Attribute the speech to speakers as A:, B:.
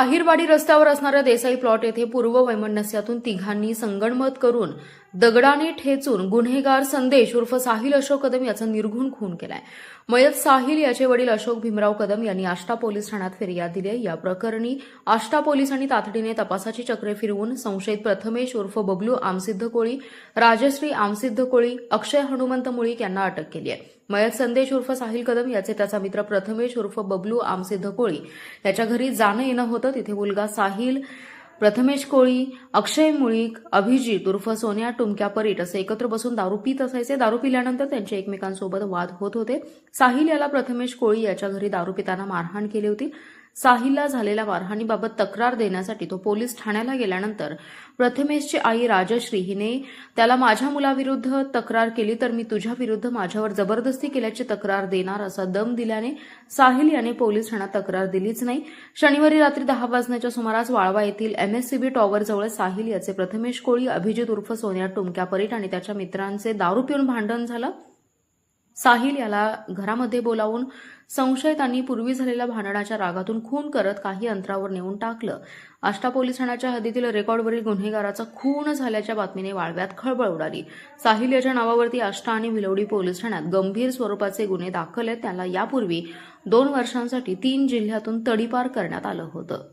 A: अहिरवाडी रस्त्यावर असणाऱ्या देसाई प्लॉट येथे पूर्व वैमनस्यातून तिघांनी संगणमत करून दगडाने ठेचून गुन्हेगार संदेश उर्फ साहिल अशोक कदम याचा निर्घुण खून केलाय। मयत साहिल याचे वडील अशोक भीमराव कदम यांनी आष्टा पोलीस ठाण्यात फिर्याद दिली आहे। या प्रकरणी आष्टा पोलिसांनी तातडीने तपासाची चक्रे फिरवून संशयित प्रथमेश उर्फ बबलू आमसिद्ध कोळी, राजश्री आमसिद्ध कोळी, अक्षय हनुमंत मुळीक यांना अटक केली आहे। मयत संदेश उर्फ साहिल कदम याचे त्याचा मित्र प्रथमेश उर्फ बबलू आमसिद्ध कोळी याच्या घरी जाणं येणं होतं। तिथे मुलगा साहिल, प्रथमेश कोळी, अक्षय मुळीक, अभिजित उर्फ सोन्या टुमक्या परीट असे एकत्र बसून दारू पीत असायचे। दारू पिल्यानंतर त्यांचे एकमेकांसोबत वाद होत होते। साहिल याला प्रथमेश कोळी याच्या घरी दारू पिताना मारहाण केली होती। साहिलला झालेल्या मारहाणीबाबत तक्रार देण्यासाठी तो पोलीस ठाण्याला गेल्यानंतर प्रथमेशची आई राजश्री हिने त्याला माझ्या मुलाविरुद्ध तक्रार केली तर मी तुझ्या विरुद्ध माझ्यावर जबरदस्ती केल्याची तक्रार देणार असा दम दिल्याने साहिल याने पोलीस ठाण्यात तक्रार दिलीच नाही। शनिवारी रात्री 10 वाजण्याच्या सुमारास वाळवा येथील MSCB टॉवरजवळ साहिल याचे प्रथमेश कोळी, अभिजित उर्फ सोन्या टुमक्या परीट आणि त्याच्या मित्रांचे दारू पिऊन भांडण झालं। साहिल याला घरामध्ये बोलावून संशयितांनी पूर्वी झालेल्या भांडणाच्या रागातून खून करत काही अंतरावर नेऊन टाकलं। आष्टा पोलीस ठाण्याच्या हद्दीतील रेकॉर्डवरील गुन्हेगाराचा खून झाल्याच्या बातमीने वाळव्यात खळबळ उडाली। साहिल याच्या नावावरती आष्टा आणि भिलवडी पोलीस ठाण्यात गंभीर स्वरूपाचे गुन्हे दाखल आहेत। त्याला यापूर्वी 2 वर्षांसाठी 3 जिल्ह्यातून तडीपार करण्यात आलं होतं।